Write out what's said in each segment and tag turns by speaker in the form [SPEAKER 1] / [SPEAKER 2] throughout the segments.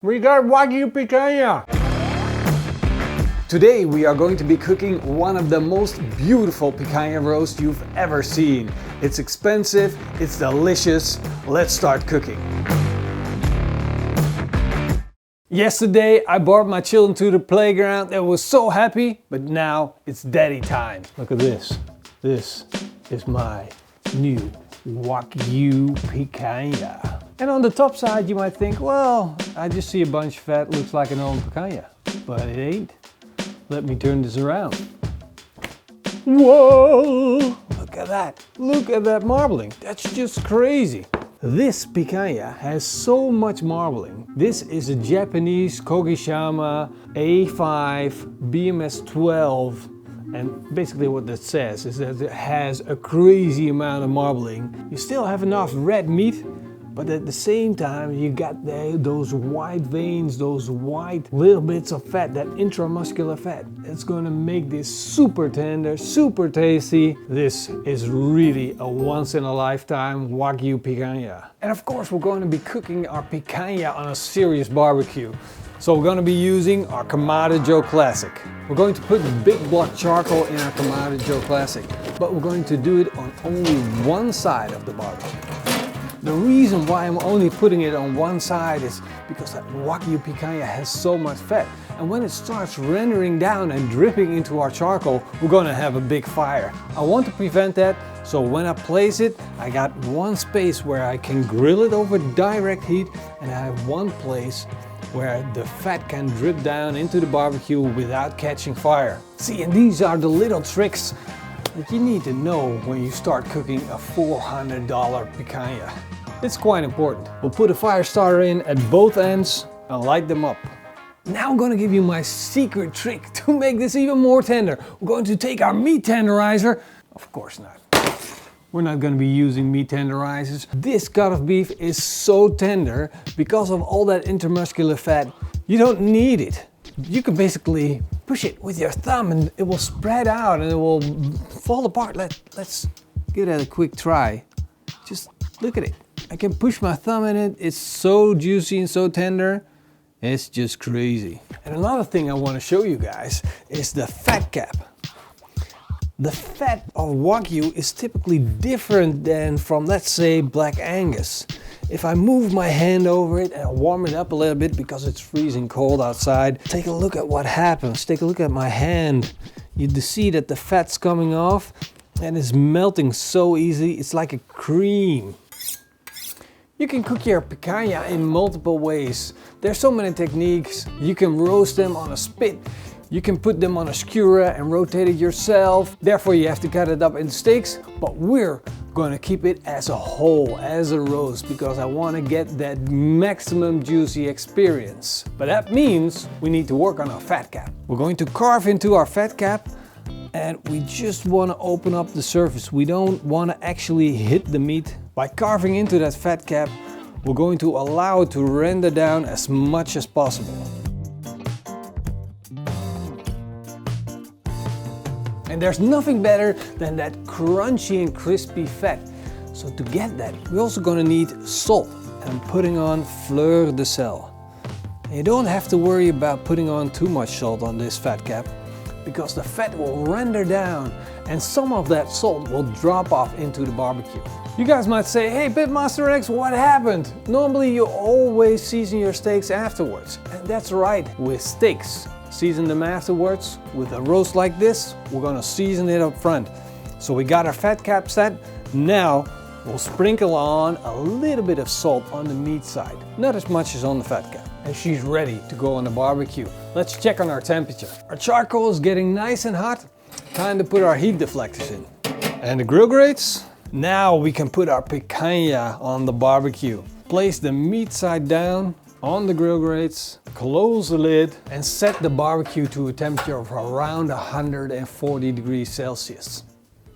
[SPEAKER 1] We got Wagyu picanha! Today we are going to be cooking one of the most beautiful picanha roasts you've ever seen. It's expensive, it's delicious. Let's start cooking. Yesterday I brought my children to the playground. They were so happy, but now it's daddy time. Look at this. This is my new Wagyu picanha. And on the top side you might think, well, I just see a bunch of fat, looks like an old picanha. But it ain't. Let me turn this around. Whoa! Look at that. Look at that marbling. That's just crazy. This picanha has so much marbling. This is a Japanese Kogishima A5 BMS 12. And basically what that says is that it has a crazy amount of marbling. You still have enough red meat, but at the same time you got those white veins, those white little bits of fat, that intramuscular fat. It's going to make this super tender, super tasty. This is really a once in a lifetime Wagyu picanha. And of course we're going to be cooking our picanha on a serious barbecue. So we're going to be using our Kamado Joe Classic. We're going to put big block charcoal in our Kamado Joe Classic, but we're going to do it on only one side of the barbecue. The reason why I'm only putting it on one side is because that Wagyu picanha has so much fat. And when it starts rendering down and dripping into our charcoal, we're gonna have a big fire. I want to prevent that, so when I place it, I got one space where I can grill it over direct heat, and I have one place where the fat can drip down into the barbecue without catching fire. See, and these are the little tricks that you need to know when you start cooking a $400 picanha. It's quite important. We'll put a fire starter in at both ends and light them up. Now I'm going to give you my secret trick to make this even more tender. We're going to take our meat tenderizer. Of course not. We're not going to be using meat tenderizers. This cut of beef is so tender because of all that intermuscular fat. You don't need it. You can basically push it with your thumb and it will spread out and it will fall apart. Let's give that a quick try. Just look at it. I can push my thumb in it. It's so juicy and so tender. It's just crazy. And another thing I want to show you guys is the fat cap. The fat of Wagyu is typically different than from, let's say, Black Angus. If I move my hand over it and warm it up a little bit because it's freezing cold outside, take a look at what happens. Take a look at my hand. You see that the fat's coming off and it's melting so easily. It's like a cream. You can cook your picanha in multiple ways. There's so many techniques. You can roast them on a spit. You can put them on a skewer and rotate it yourself. Therefore you have to cut it up in steaks, but we're going to keep it as a whole, as a roast, because I want to get that maximum juicy experience. But that means we need to work on our fat cap. We're going to carve into our fat cap and we just want to open up the surface. We don't want to actually hit the meat. By carving into that fat cap, we're going to allow it to render down as much as possible. And there's nothing better than that crunchy and crispy fat. So to get that, we're also going to need salt. And I'm putting on fleur de sel. And you don't have to worry about putting on too much salt on this fat cap, because the fat will render down and some of that salt will drop off into the barbecue. You guys might say, hey Pitmaster X, what happened? Normally you always season your steaks afterwards. And that's right, with steaks. Season them afterwards. With a roast like this, we're gonna season it up front. So we got our fat cap set. Now we'll sprinkle on a little bit of salt on the meat side. Not as much as on the fat cap. And she's ready to go on the barbecue. Let's check on our temperature. Our charcoal is getting nice and hot. Time to put our heat deflectors in. And the grill grates. Now we can put our picanha on the barbecue. Place the meat side down on the grill grates, close the lid and set the barbecue to a temperature of around 140 degrees Celsius.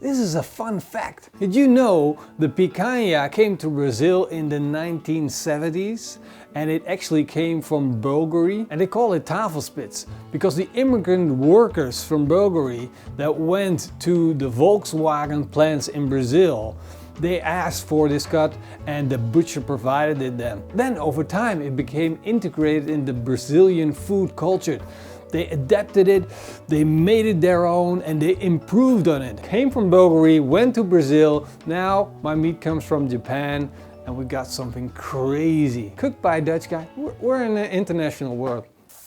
[SPEAKER 1] This is a fun fact. Did you know the picanha came to Brazil in the 1970s? And it actually came from Bulgaria, and they call it tafelspitz because the immigrant workers from Bulgaria that went to the Volkswagen plants in Brazil, They asked for this cut and the butcher provided it them. Then over time it became integrated in the Brazilian food culture. They adapted it, they made it their own, and they improved on it. Came from Bulgaria, went to Brazil, now my meat comes from Japan, and we got something crazy. Cooked by a Dutch guy. We're in an international world.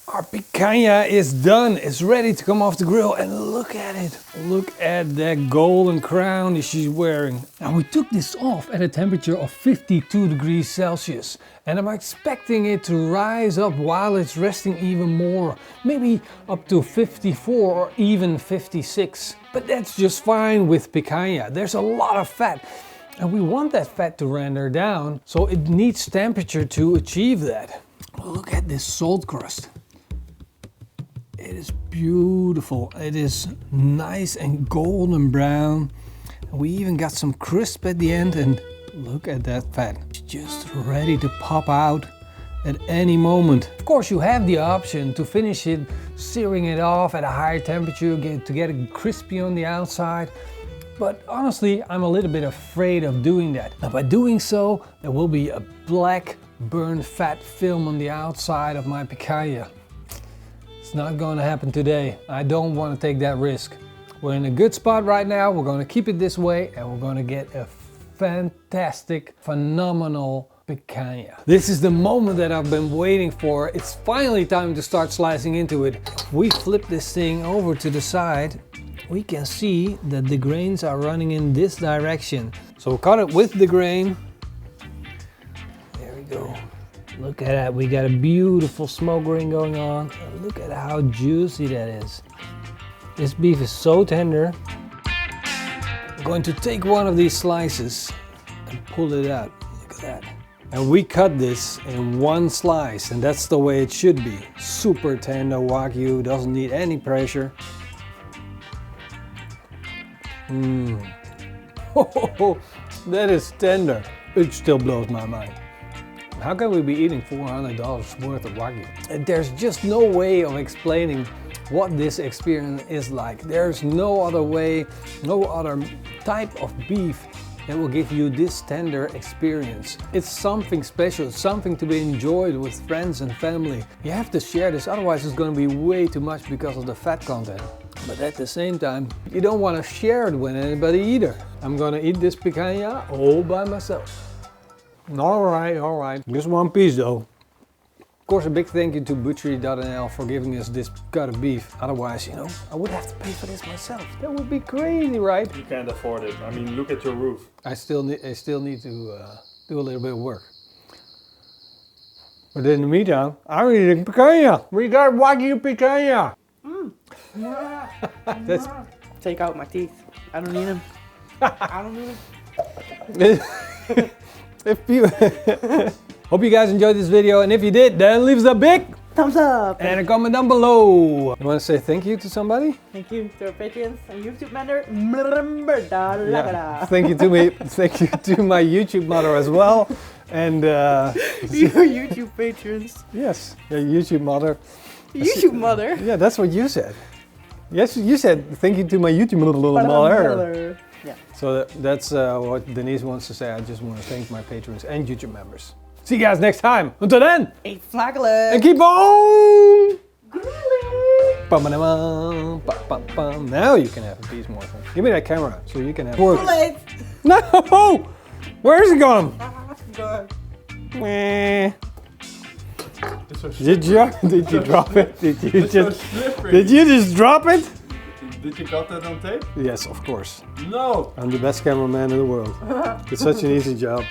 [SPEAKER 1] Our picanha is done. It's ready to come off the grill, and look at it. Look at that golden crown that she's wearing. Now we took this off at a temperature of 52 degrees Celsius, and I'm expecting it to rise up while it's resting even more. Maybe up to 54 or even 56. But that's just fine with picanha. There's a lot of fat. And we want that fat to render down, so it needs temperature to achieve that. Look at this salt crust. It is beautiful. It is nice and golden brown. We even got some crisp at the end, and look at that fat. It's just ready to pop out at any moment. Of course, you have the option to finish it, searing it off at a higher temperature to get it crispy on the outside. But honestly, I'm a little bit afraid of doing that. Now by doing so, there will be a black burned fat film on the outside of my picanha. It's not going to happen today. I don't want to take that risk. We're in a good spot right now. We're going to keep it this way, and we're going to get a fantastic, phenomenal picanha. This is the moment that I've been waiting for. It's finally time to start slicing into it. If we flip this thing over to the side, we can see that the grains are running in this direction. So we'll cut it with the grain. There we go. Look at that, we got a beautiful smoke ring going on. And look at how juicy that is. This beef is so tender. I'm going to take one of these slices and pull it out. Look at that. And we cut this in one slice, and that's the way it should be. Super tender Wagyu, doesn't need any pressure. Oh, that is tender. It still blows my mind. How can we be eating $400 worth of Wagyu? There's just no way of explaining what this experience is like. There's no other way, no other type of beef that will give you this tender experience. It's something special, it's something to be enjoyed with friends and family. You have to share this, otherwise it's going to be way too much because of the fat content. But at the same time, you don't want to share it with anybody either. I'm going to eat this picanha all by myself. All right. Just one piece though. Of course, a big thank you to butchery.nl for giving us this cut of beef. Otherwise, you know, I would have to pay for this myself. That would be crazy, right?
[SPEAKER 2] You can't afford it. I mean, look at your roof.
[SPEAKER 1] I still need to do a little bit of work. But in the meantime, I'm eating picanha. We got Wagyu picanha.
[SPEAKER 3] Take out my teeth. I don't need them. I don't need them.
[SPEAKER 1] If you hope you guys enjoyed this video, and if you did, then leave us a big
[SPEAKER 3] thumbs up
[SPEAKER 1] and a comment down below. You want to say thank you to somebody?
[SPEAKER 3] Thank you to our patrons and YouTube member.
[SPEAKER 1] Thank you to me. Thank you to my YouTube mother as well, and
[SPEAKER 3] your YouTube patrons.
[SPEAKER 1] Yes, your YouTube mother.
[SPEAKER 3] YouTube mother.
[SPEAKER 1] Yeah, that's what you said. Yes, you said thank you to my YouTube mother.
[SPEAKER 3] Yeah.
[SPEAKER 1] So that's what Denise wants to say. I just want to thank my patrons and YouTube members. See you guys next time. Until then,
[SPEAKER 3] eat flaglet.
[SPEAKER 1] and keep on
[SPEAKER 3] grilling.
[SPEAKER 1] Now you can have a piece more. Give me that camera so you can have work.
[SPEAKER 3] Late.
[SPEAKER 1] No! Where is it gone? Did you drop it? Did you just drop it?
[SPEAKER 2] Did you got that on tape?
[SPEAKER 1] Yes, of course.
[SPEAKER 2] No!
[SPEAKER 1] I'm the best cameraman in the world. It's such an easy job.